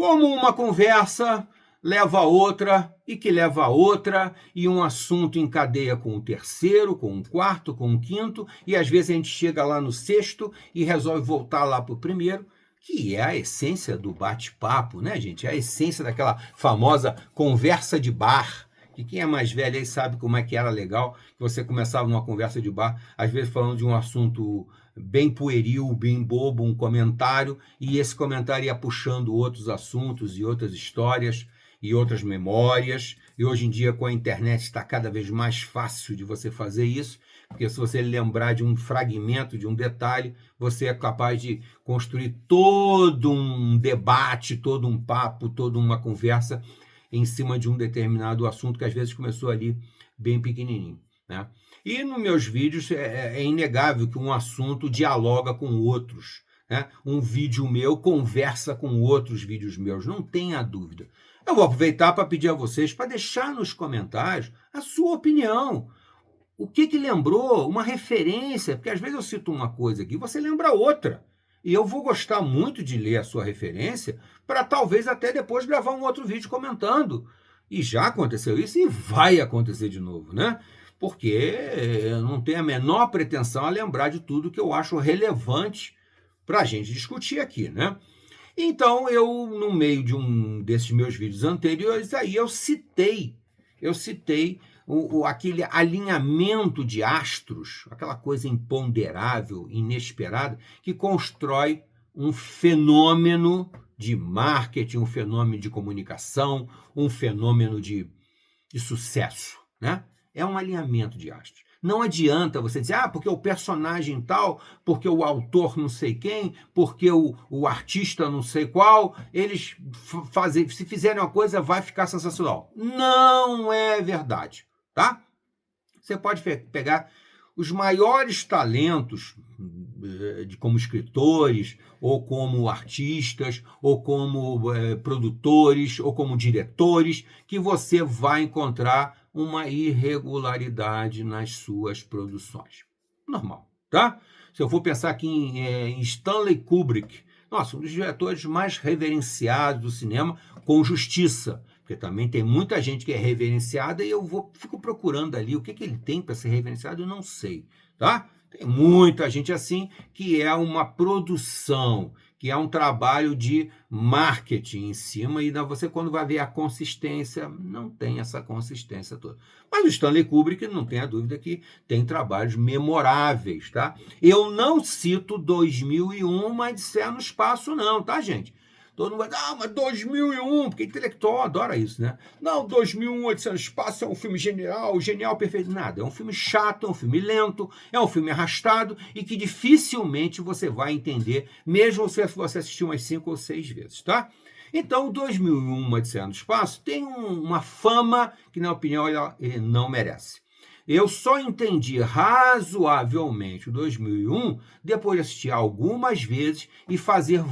Como uma conversa leva a outra, e que leva a outra, e um assunto encadeia com o terceiro, com o quarto, com o quinto, e às vezes a gente chega lá no sexto e resolve voltar lá para o primeiro, que é a essência do bate-papo, né, gente? É a essência daquela famosa conversa de bar, que quem é mais velho aí sabe como é que era legal, que você começava numa conversa de bar, às vezes falando de um assunto bem pueril, bem bobo, um comentário, e esse comentário ia puxando outros assuntos e outras histórias e outras memórias, e hoje em dia com a internet está cada vez mais fácil de você fazer isso, porque se você lembrar de um fragmento, de um detalhe, você é capaz de construir todo um debate, todo um papo, toda uma conversa em cima de um determinado assunto que às vezes começou ali bem pequenininho, né? E nos meus vídeos é inegável que um assunto dialoga com outros, né? Um vídeo meu conversa com outros vídeos meus, não tenha dúvida. Eu vou aproveitar para pedir a vocês para deixar nos comentários a sua opinião. O que lembrou? Uma referência, porque às vezes eu cito uma coisa aqui, você lembra outra. E eu vou gostar muito de ler a sua referência para talvez até depois gravar um outro vídeo comentando. E já aconteceu isso e vai acontecer de novo, né? Porque eu não tenho a menor pretensão a lembrar de tudo que eu acho relevante para a gente discutir aqui, né? Então, eu, no meio de um desses meus vídeos anteriores, aí eu citei aquele alinhamento de astros, aquela coisa imponderável, inesperada, que constrói um fenômeno de marketing, um fenômeno de comunicação, um fenômeno de sucesso, né? É um alinhamento de astros. Não adianta você dizer, porque o personagem tal, porque o autor não sei quem, porque o artista não sei qual, eles se fizerem uma coisa, vai ficar sensacional. Não é verdade, tá? Você pode pegar os maiores talentos como escritores, ou como artistas, ou como produtores, ou como diretores, que você vai encontrar uma irregularidade nas suas produções. Normal, tá? Se eu for pensar aqui em Stanley Kubrick, nossa, um dos diretores mais reverenciados do cinema, com justiça, porque também tem muita gente que é reverenciada e fico procurando ali o que ele tem para ser reverenciado, eu não sei, tá? Tem muita gente assim que é uma produção, que é um trabalho de marketing em cima, e você, quando vai ver a consistência, não tem essa consistência toda. Mas o Stanley Kubrick, não tenha dúvida que tem trabalhos memoráveis, tá? Eu não cito 2001, Uma Odisseia no Espaço, não, tá, gente? Todo mundo vai dizer, mas 2001, porque intelectual adora isso, né? Não, 2001, Odisseia no Espaço é um filme genial, perfeito. Nada, é um filme chato, é um filme lento, é um filme arrastado e que dificilmente você vai entender, mesmo se você assistir umas 5 ou 6 vezes, tá? Então, 2001, Uma Odisseia no Espaço tem uma fama que, na opinião, ele não merece. Eu só entendi razoavelmente o 2001 depois de assistir algumas vezes e fazer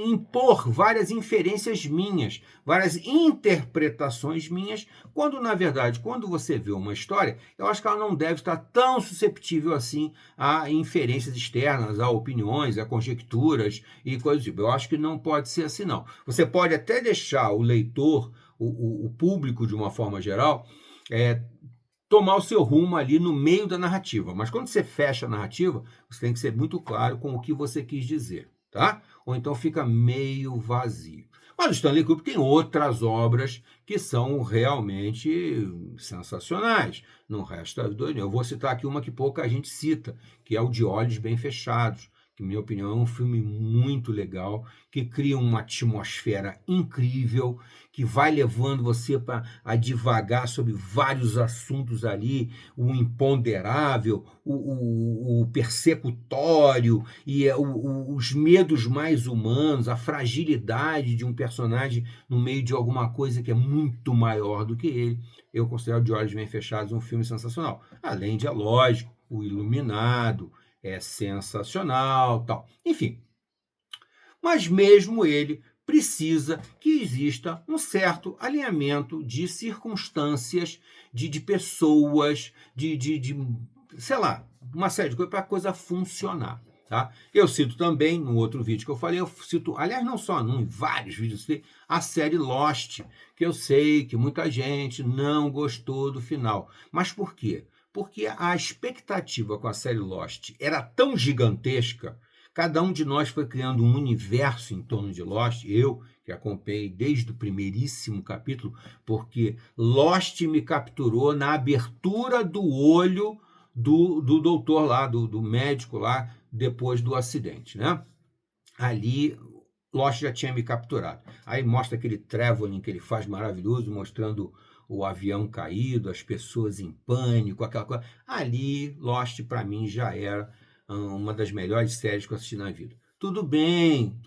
impor várias inferências minhas, várias interpretações minhas, quando, na verdade, quando você vê uma história, eu acho que ela não deve estar tão susceptível assim a inferências externas, a opiniões, a conjecturas e coisas do tipo. Eu acho que não pode ser assim, não. Você pode até deixar o leitor, o público, de uma forma geral, tomar o seu rumo ali no meio da narrativa. Mas quando você fecha a narrativa, você tem que ser muito claro com o que você quis dizer, tá? Ou então fica meio vazio. Mas o Stanley Kubrick tem outras obras que são realmente sensacionais. Não resta dúvida. Eu vou citar aqui uma que pouca gente cita, que é o De Olhos Bem Fechados, que, na minha opinião, é um filme muito legal, que cria uma atmosfera incrível, que vai levando você a divagar sobre vários assuntos ali, o imponderável, o persecutório, e os medos mais humanos, a fragilidade de um personagem no meio de alguma coisa que é muito maior do que ele. Eu considero De Olhos Bem Fechados um filme sensacional. Além de, é lógico, O Iluminado, é sensacional, tal. Enfim, mas mesmo ele precisa que exista um certo alinhamento de circunstâncias, de pessoas, sei lá, uma série de coisas para a coisa funcionar, Tá? Eu cito também, no outro vídeo que eu falei, eu cito, aliás, não só num, em vários vídeos, a série Lost, que eu sei que muita gente não gostou do final. Mas por quê? Porque a expectativa com a série Lost era tão gigantesca, cada um de nós foi criando um universo em torno de Lost, eu que acompanhei desde o primeiríssimo capítulo, porque Lost me capturou na abertura do olho do doutor lá, do médico lá, depois do acidente, né? Ali, Lost já tinha me capturado. Aí mostra aquele traveling que ele faz maravilhoso, mostrando o avião caído, as pessoas em pânico, aquela coisa. Ali, Lost, para mim, já era uma das melhores séries que eu assisti na vida. Tudo bem,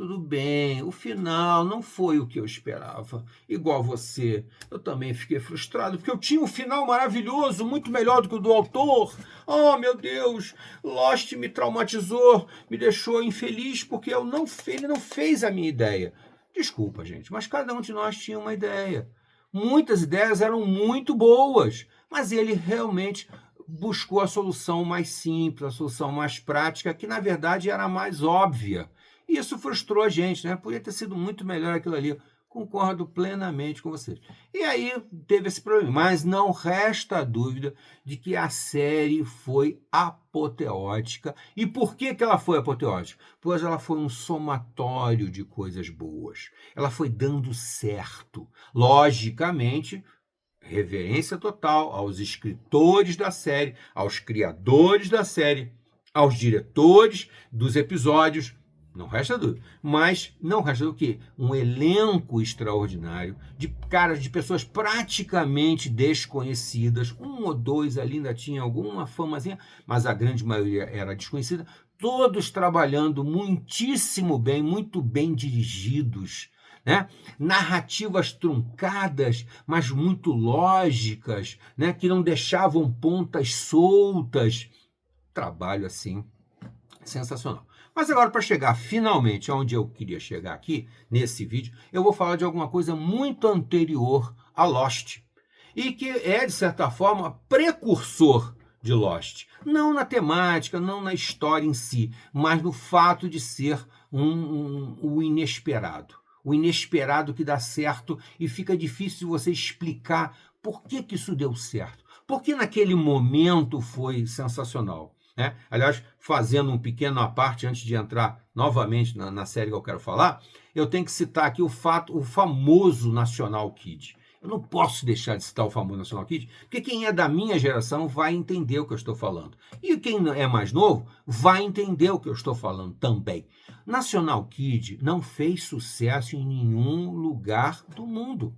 o final não foi o que eu esperava. Igual você, eu também fiquei frustrado, porque eu tinha um final maravilhoso, muito melhor do que o do autor. Oh, meu Deus, Lost me traumatizou, me deixou infeliz, porque ele não fez a minha ideia. Desculpa, gente, mas cada um de nós tinha uma ideia. Muitas ideias eram muito boas, mas ele realmente buscou a solução mais simples, a solução mais prática, que na verdade era a mais óbvia. E isso frustrou a gente, né? Podia ter sido muito melhor aquilo ali. Concordo plenamente com vocês. E aí teve esse problema. Mas não resta dúvida de que a série foi apoteótica. E por que ela foi apoteótica? Pois ela foi um somatório de coisas boas. Ela foi dando certo. Logicamente, reverência total aos escritores da série, aos criadores da série, aos diretores dos episódios. Não resta dúvida. Mas não resta o quê? Um elenco extraordinário de caras, de pessoas praticamente desconhecidas. Um ou dois ali ainda tinha alguma famazinha, mas a grande maioria era desconhecida. Todos trabalhando muitíssimo bem, muito bem dirigidos, né? Narrativas truncadas, mas muito lógicas, né? Que não deixavam pontas soltas. Trabalho assim sensacional. Mas agora, para chegar finalmente onde eu queria chegar aqui, nesse vídeo, eu vou falar de alguma coisa muito anterior a Lost. E que é, de certa forma, precursor de Lost. Não na temática, não na história em si, mas no fato de ser o inesperado. O inesperado que dá certo e fica difícil você explicar por que isso deu certo. Porque naquele momento foi sensacional. Né? Aliás, fazendo um pequeno à parte antes de entrar novamente na série que eu quero falar, eu tenho que citar aqui o famoso National Kid. Eu não posso deixar de citar o famoso National Kid, porque quem é da minha geração vai entender o que eu estou falando. E quem é mais novo vai entender o que eu estou falando também. National Kid não fez sucesso em nenhum lugar do mundo.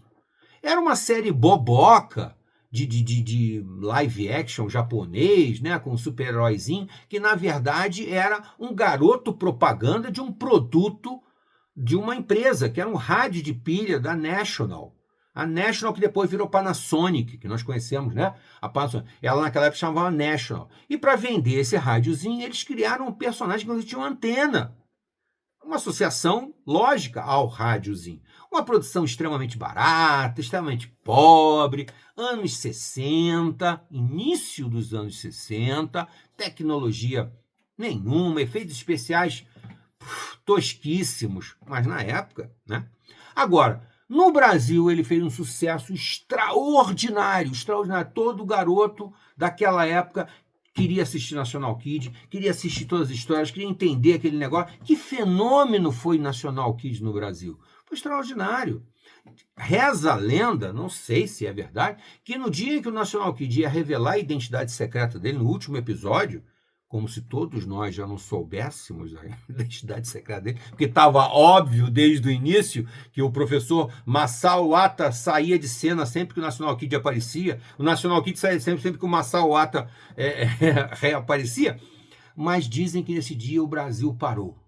Era uma série boboca, de live action japonês, né, com um super-heróizinho, que na verdade era um garoto propaganda de um produto de uma empresa, que era um rádio de pilha da National. A National que depois virou Panasonic, que nós conhecemos, né? A Panasonic. Ela naquela época chamava National. E para vender esse rádiozinho, eles criaram um personagem que tinha uma antena. Uma associação lógica ao rádiozinho. Uma produção extremamente barata, extremamente pobre, anos 60, início dos anos 60, tecnologia nenhuma, efeitos especiais tosquíssimos, mas na época, né? Agora, no Brasil ele fez um sucesso extraordinário, extraordinário. Todo garoto daquela época queria assistir National Kid, queria assistir todas as histórias, queria entender aquele negócio. Que fenômeno foi National Kid no Brasil? Foi extraordinário. Reza a lenda, não sei se é verdade, que no dia em que o National Kid ia revelar a identidade secreta dele, no último episódio, como se todos nós já não soubéssemos a identidade secreta dele, porque estava óbvio desde o início que o professor Masao Ata saía de cena sempre que o National Kid aparecia, o National Kid saía sempre que o Masao Ata reaparecia, mas dizem que nesse dia o Brasil parou.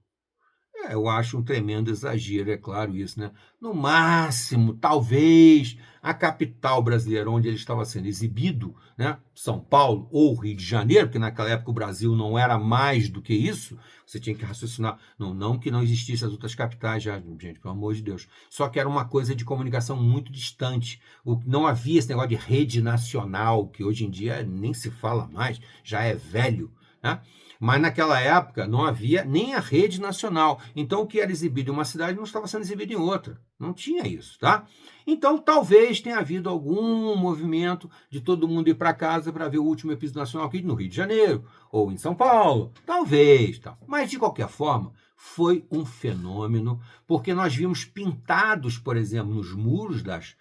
Eu acho um tremendo exagero, é claro isso, né? No máximo, talvez, a capital brasileira onde ele estava sendo exibido, né? São Paulo ou Rio de Janeiro, porque naquela época o Brasil não era mais do que isso, você tinha que raciocinar, não que não existissem as outras capitais já, gente, pelo amor de Deus, só que era uma coisa de comunicação muito distante, não havia esse negócio de rede nacional, que hoje em dia nem se fala mais, já é velho, né? Mas naquela época não havia nem a rede nacional. Então o que era exibido em uma cidade não estava sendo exibido em outra. Não tinha isso, tá? Então talvez tenha havido algum movimento de todo mundo ir para casa para ver o último episódio National Kid no Rio de Janeiro ou em São Paulo. Talvez, tá? Mas de qualquer forma, foi um fenômeno, porque nós vimos pintados, por exemplo, nos muros das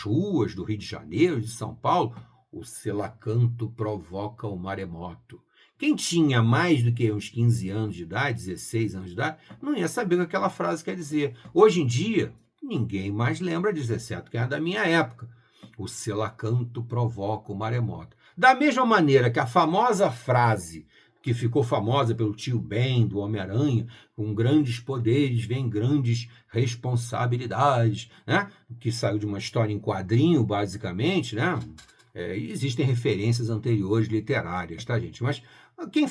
ruas do Rio de Janeiro, de São Paulo, o selacanto provoca o maremoto. Quem tinha mais do que uns 15 anos de idade, 16 anos de idade, não ia saber o que aquela frase quer dizer. Hoje em dia, ninguém mais lembra disso, exceto quem é da minha época. O selacanto provoca o maremoto. Da mesma maneira que a famosa frase que ficou famosa pelo tio Ben, do Homem-Aranha, com grandes poderes vem grandes responsabilidades, né? Que saiu de uma história em quadrinho, basicamente, né? Existem referências anteriores literárias, tá, gente? Mas quem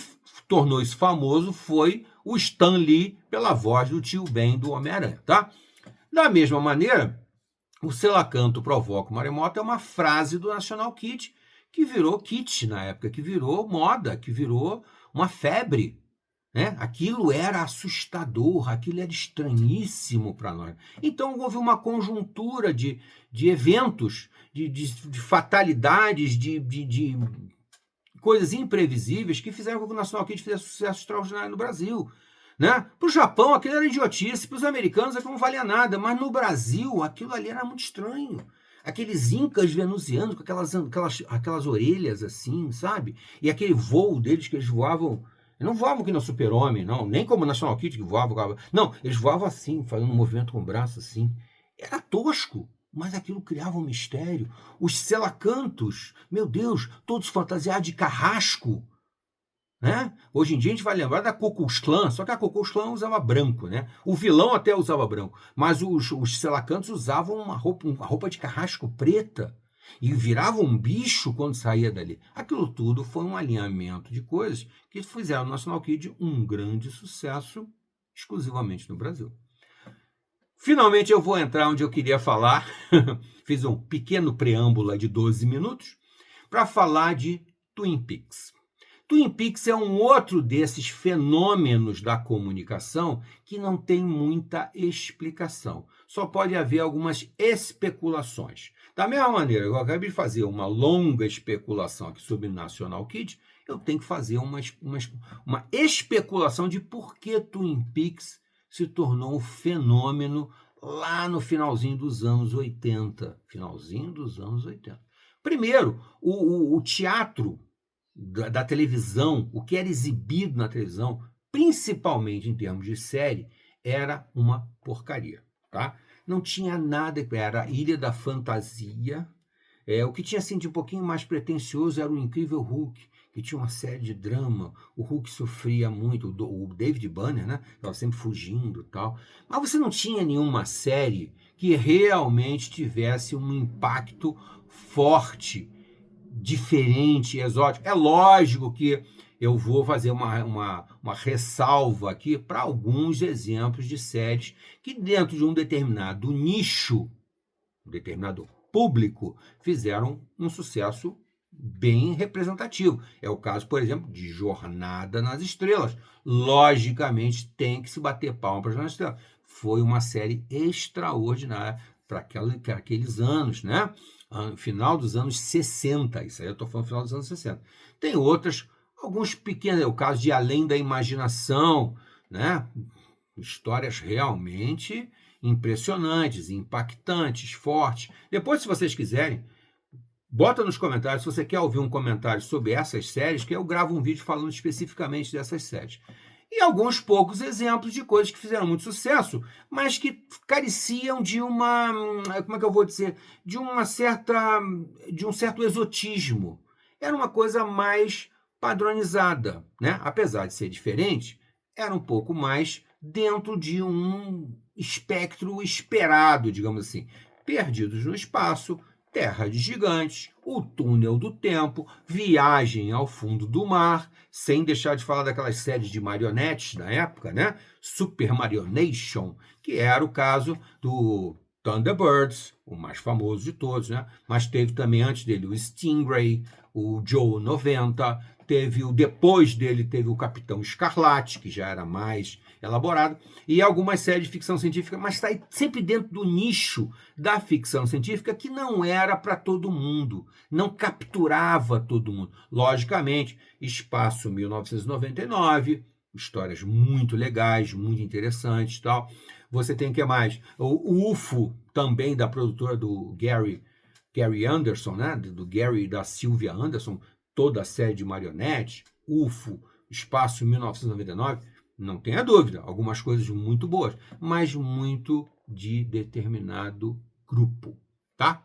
tornou isso famoso foi o Stan Lee, pela voz do tio Ben, do Homem-Aranha, tá? Da mesma maneira, o selacanto provoca o maremoto é uma frase do National Kid, que virou kit na época, que virou moda, que virou uma febre, né? Aquilo era assustador, aquilo era estranhíssimo para nós. Então houve uma conjuntura de eventos, de fatalidades, de coisas imprevisíveis que fizeram com que o National Kid fizesse sucesso extraordinário no Brasil. Né? Para o Japão, aquilo era idiotice, para os americanos aquilo não valia nada, mas no Brasil aquilo ali era muito estranho. Aqueles incas venusianos com aquelas orelhas assim, sabe? E aquele voo deles que eles voavam. Não voavam que no Super-Homem, não. Nem como o National Kid que voava. Não, eles voavam assim, fazendo um movimento com o braço assim. Era tosco, mas aquilo criava um mistério. Os selacantos, meu Deus, todos fantasiados de carrasco. Né? Hoje em dia a gente vai lembrar da Ku Klux Klan, só que a Ku Klux Klan usava branco, né? O vilão até usava branco, mas os selacantos usavam uma roupa de carrasco preta e viravam um bicho quando saía dali. Aquilo tudo foi um alinhamento de coisas que fizeram o National Kid um grande sucesso exclusivamente no Brasil. Finalmente eu vou entrar onde eu queria falar, fiz um pequeno preâmbulo de 12 minutos, para falar de Twin Peaks. Twin Peaks é um outro desses fenômenos da comunicação que não tem muita explicação. Só pode haver algumas especulações. Da mesma maneira que eu acabei de fazer uma longa especulação aqui sobre National Kid, eu tenho que fazer uma especulação de por que Twin Peaks se tornou um fenômeno lá no finalzinho dos anos 80. Finalzinho dos anos 80. Primeiro, o teatro da televisão, o que era exibido na televisão, principalmente em termos de série, era uma porcaria, tá? Não tinha nada, era a Ilha da Fantasia. O que tinha assim, de um pouquinho mais pretensioso era o Incrível Hulk, que tinha uma série de drama. O Hulk sofria muito, o David Banner, né? Estava sempre fugindo e tal. Mas você não tinha nenhuma série que realmente tivesse um impacto forte, diferente, exótico. É lógico que eu vou fazer uma ressalva aqui para alguns exemplos de séries que dentro de um determinado nicho, um determinado público, fizeram um sucesso bem representativo. É o caso, por exemplo, de Jornada nas Estrelas. Logicamente, tem que se bater palma para Jornada nas Estrelas. Foi uma série extraordinária para aqueles anos, né? Final dos anos 60, isso aí eu estou falando final dos anos 60. Tem outras, alguns pequenos, é o caso de Além da Imaginação, né? Histórias realmente impressionantes, impactantes, fortes. Depois, se vocês quiserem, bota nos comentários, se você quer ouvir um comentário sobre essas séries, que eu gravo um vídeo falando especificamente dessas séries. E alguns poucos exemplos de coisas que fizeram muito sucesso, mas que careciam de uma, como é que eu vou dizer, de um certo exotismo. Era uma coisa mais padronizada, né? Apesar de ser diferente, era um pouco mais dentro de um espectro esperado, digamos assim. Perdidos no Espaço, Terra de Gigantes, O Túnel do Tempo, Viagem ao Fundo do Mar, sem deixar de falar daquelas séries de marionetes da época, né? Super Marionation, que era o caso do Thunderbirds, o mais famoso de todos, né? Mas teve também antes dele o Stingray, o Joe 90, Depois dele teve o Capitão Escarlate, que já era mais elaborado, e algumas séries de ficção científica, mas está sempre dentro do nicho da ficção científica, que não era para todo mundo, não capturava todo mundo. Logicamente, Espaço 1999, histórias muito legais, muito interessantes, tal. Você tem o que mais? O UFO, também da produtora do Gary Anderson, né? Do Gary e da Sylvia Anderson, toda a série de marionete, UFO, Espaço 1999, não tenha dúvida, algumas coisas muito boas, mas muito de determinado grupo, tá?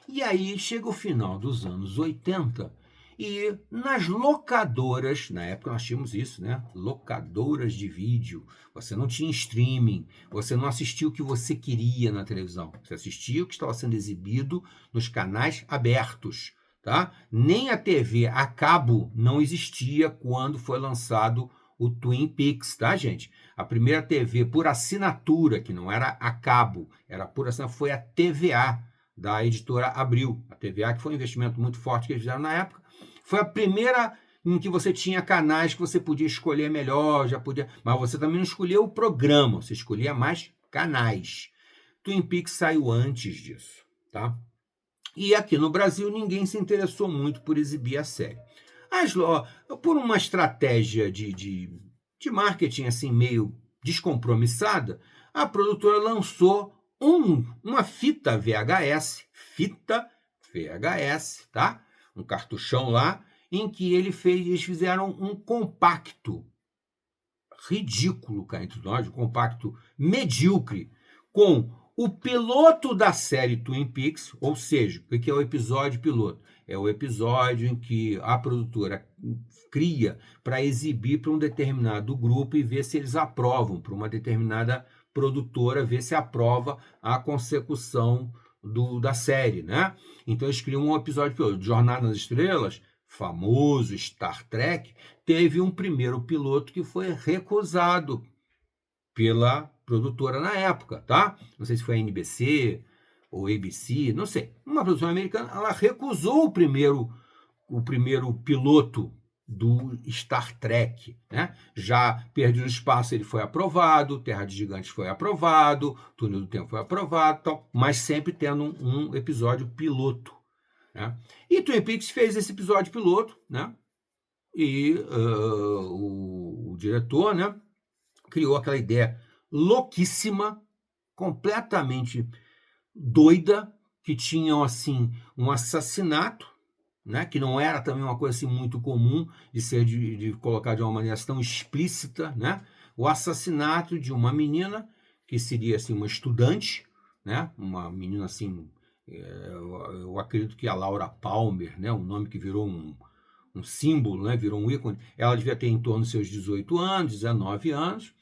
E aí chega o final dos anos 80 e nas locadoras, na época nós tínhamos isso, né? Locadoras de vídeo. Você não tinha streaming, você não assistia o que você queria na televisão. Você assistia o que estava sendo exibido nos canais abertos, tá? Nem a TV a cabo não existia quando foi lançado o Twin Peaks, tá, gente? A primeira TV por assinatura, que não era a cabo, era por assinatura, foi a TVA, da editora Abril. A TVA, que foi um investimento muito forte que eles fizeram na época, foi a primeira em que você tinha canais que você podia escolher melhor, já podia, mas você também não escolhia o programa, você escolhia mais canais. Twin Peaks saiu antes disso, tá? E aqui no Brasil ninguém se interessou muito por exibir a série. Por uma estratégia de marketing assim meio descompromissada, a produtora lançou uma fita VHS, tá? Um cartuchão lá, em que eles fizeram um compacto ridículo cá entre nós, um compacto medíocre, com o piloto da série Twin Peaks, ou seja, o que é o episódio piloto? É o episódio em que a produtora cria para exibir para um determinado grupo e ver se eles aprovam, para uma determinada produtora ver se aprova a consecução da série, né? Então eles criam um episódio piloto. Jornada nas Estrelas, famoso Star Trek, teve um primeiro piloto que foi recusado pela produtora na época, tá? Não sei se foi a NBC ou ABC, não sei. Uma produção americana, ela recusou o primeiro piloto do Star Trek, né? Já Perdido no Espaço ele foi aprovado, Terra de Gigantes foi aprovado, Túnel do Tempo foi aprovado, tal, mas sempre tendo um episódio piloto, né? E Twin Peaks fez esse episódio piloto, né? E o diretor, né, criou aquela ideia louquíssima, completamente doida, que tinham assim um assassinato, né, que não era também uma coisa assim muito comum de ser de colocar de uma maneira tão explícita, né? O assassinato de uma menina que seria assim uma estudante, né? Uma menina assim, eu acredito que a Laura Palmer, né? Um nome que virou um símbolo, né? Virou um ícone. Ela devia ter em torno dos seus 18 anos, 19 anos,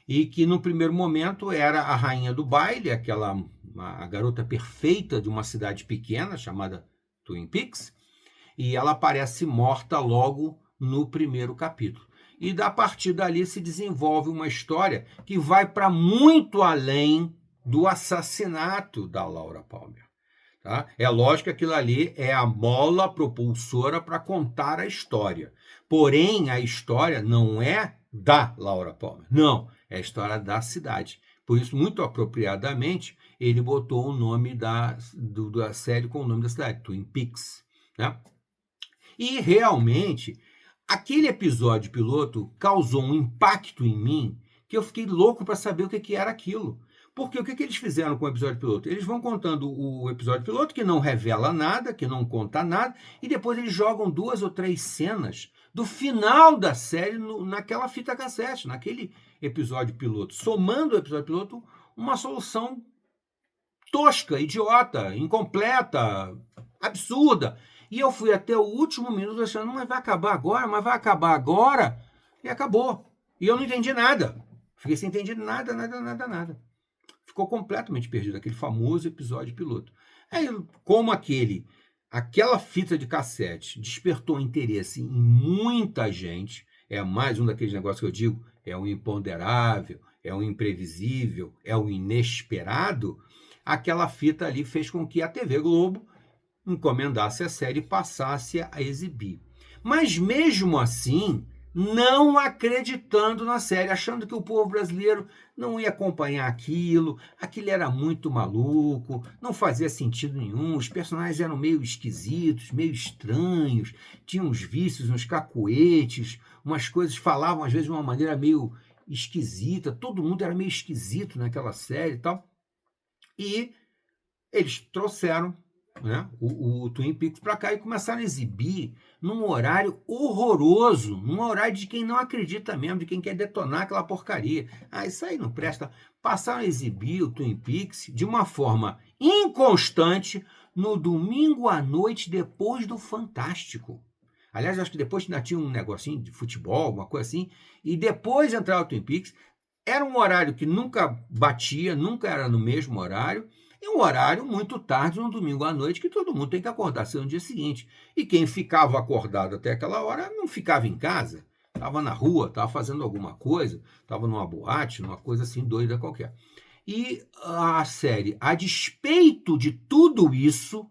e que no primeiro momento era a rainha do baile, a garota perfeita de uma cidade pequena chamada Twin Peaks, e ela aparece morta logo no primeiro capítulo. E a partir dali se desenvolve uma história que vai para muito além do assassinato da Laura Palmer. Tá? É lógico que aquilo ali é a mola propulsora para contar a história. Porém, a história não é da Laura Palmer. Não, é a história da cidade. Por isso, muito apropriadamente, ele botou o nome da série com o nome da cidade, Twin Peaks. Né? E realmente, aquele episódio piloto causou um impacto em mim que eu fiquei louco para saber o que era aquilo. Porque o que eles fizeram com o episódio piloto? Eles vão contando o episódio piloto, que não revela nada, que não conta nada, e depois eles jogam 2 ou 3 cenas do final da série naquela fita cassete, naquele episódio piloto, somando o episódio piloto uma solução tosca, idiota, incompleta, absurda. E eu fui até o último minuto achando, mas vai acabar agora, e acabou. E eu não entendi nada. Fiquei sem entender nada. Ficou completamente perdido, aquele famoso episódio piloto. Aí, como aquela fita de cassete despertou interesse em muita gente, é mais um daqueles negócios que eu digo, é o imponderável, é o imprevisível, é o inesperado, aquela fita ali fez com que a TV Globo encomendasse a série e passasse a exibir. Mas mesmo assim, não acreditando na série, achando que o povo brasileiro não ia acompanhar aquilo era muito maluco, não fazia sentido nenhum, os personagens eram meio esquisitos, meio estranhos, tinham uns vícios, uns cacuetes, umas coisas, falavam às vezes de uma maneira meio esquisita, todo mundo era meio esquisito naquela série e tal. E eles trouxeram, né, o Twin Peaks para cá e começaram a exibir num horário horroroso, num horário de quem não acredita mesmo, de quem quer detonar aquela porcaria. Isso aí não presta. Passaram a exibir o Twin Peaks de uma forma inconstante no domingo à noite depois do Fantástico. Aliás, acho que depois ainda tinha um negocinho de futebol, uma coisa assim, e depois entrava o Twin Peaks. Era um horário que nunca batia, nunca era no mesmo horário, e um horário muito tarde, no domingo à noite, que todo mundo tem que acordar cedo no dia seguinte. E quem ficava acordado até aquela hora não ficava em casa, estava na rua, estava fazendo alguma coisa, estava numa boate, numa coisa assim doida qualquer. E a série, a despeito de tudo isso,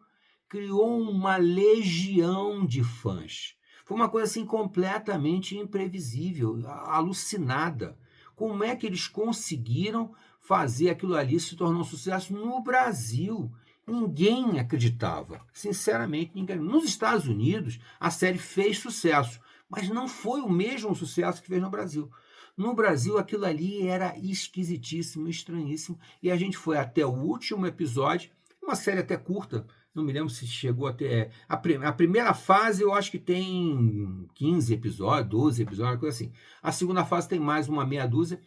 criou uma legião de fãs. Foi uma coisa assim completamente imprevisível, alucinada. Como é que eles conseguiram fazer aquilo ali se tornar um sucesso no Brasil? Ninguém acreditava, sinceramente ninguém. Nos Estados Unidos, a série fez sucesso, mas não foi o mesmo sucesso que fez no Brasil. No Brasil, aquilo ali era esquisitíssimo, estranhíssimo, e a gente foi até o último episódio, uma série até curta, não me lembro se chegou até... A primeira fase eu acho que tem 15 episódios, 12 episódios, coisa assim. A segunda fase tem mais uma meia dúzia,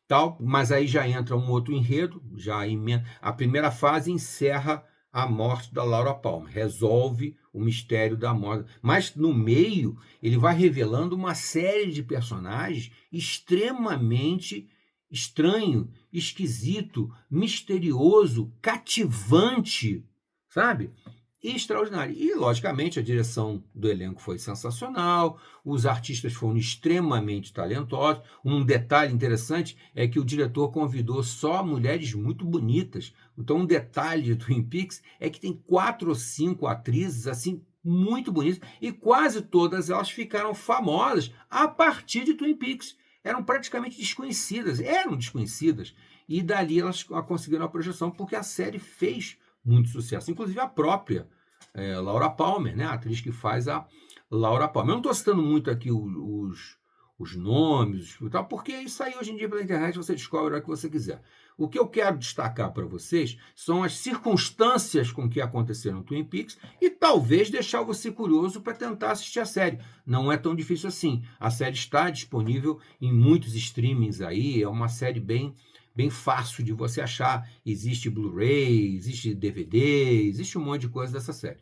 tal, mas aí já entra um outro enredo, a primeira fase encerra a morte da Laura Palmer, resolve o mistério da morte, mas no meio ele vai revelando uma série de personagens extremamente estranho, esquisito, misterioso, cativante, sabe? Extraordinário. E, logicamente, a direção do elenco foi sensacional, os artistas foram extremamente talentosos. Um detalhe interessante é que o diretor convidou só mulheres muito bonitas. Então, um detalhe do Twin Peaks é que tem 4 ou 5 atrizes, assim, muito bonitas, e quase todas elas ficaram famosas a partir de Twin Peaks. Eram praticamente desconhecidas, e dali elas conseguiram a projeção, porque a série fez muito sucesso. Inclusive a própria Laura Palmer, né? A atriz que faz a Laura Palmer. Eu não estou citando muito aqui os nomes e tal, porque isso aí hoje em dia pela internet você descobre o que você quiser. O que eu quero destacar para vocês são as circunstâncias com que aconteceram no Twin Peaks e talvez deixar você curioso para tentar assistir a série. Não é tão difícil assim. A série está disponível em muitos streamings aí, é uma série bem fácil de você achar. Existe Blu-ray, existe DVD, existe um monte de coisa dessa série.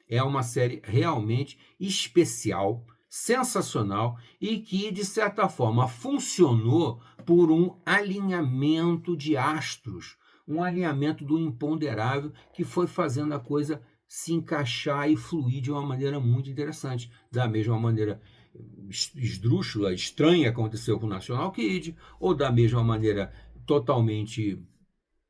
É uma série realmente especial, sensacional e que, de certa forma, funcionou por um alinhamento de astros, um alinhamento do imponderável que foi fazendo a coisa se encaixar e fluir de uma maneira muito interessante. Da mesma maneira esdrúxula, estranha aconteceu com o National Kid, ou da mesma maneira totalmente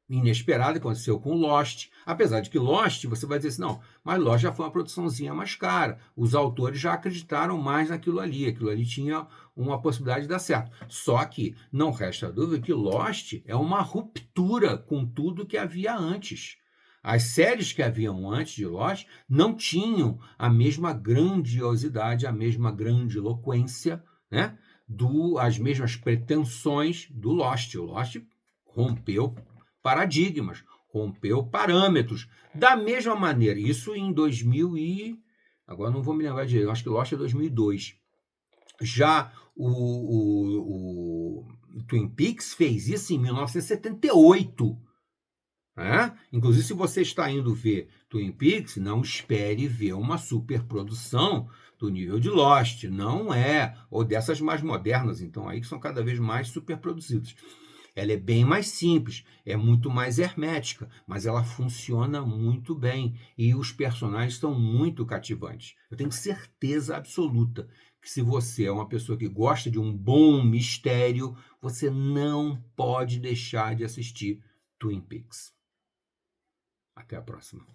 inesperada, aconteceu com Lost, apesar de que Lost, você vai dizer assim, não, mas Lost já foi uma produçãozinha mais cara, os autores já acreditaram mais aquilo ali tinha uma possibilidade de dar certo. Só que não resta dúvida que Lost é uma ruptura com tudo que havia antes. As séries que haviam antes de Lost não tinham a mesma grandiosidade, a mesma grandiloquência, né? As mesmas pretensões do Lost. O Lost rompeu paradigmas, rompeu parâmetros. Da mesma maneira, isso em 2000 e... Agora não vou me lembrar direito, acho que Lost é 2002. Já o Twin Peaks fez isso em 1978. Né? Inclusive, se você está indo ver Twin Peaks, não espere ver uma superprodução do nível de Lost. Não é. Ou dessas mais modernas, então, aí que são cada vez mais superproduzidas. Ela é bem mais simples, é muito mais hermética, mas ela funciona muito bem e os personagens são muito cativantes. Eu tenho certeza absoluta que se você é uma pessoa que gosta de um bom mistério, você não pode deixar de assistir Twin Peaks. Até a próxima.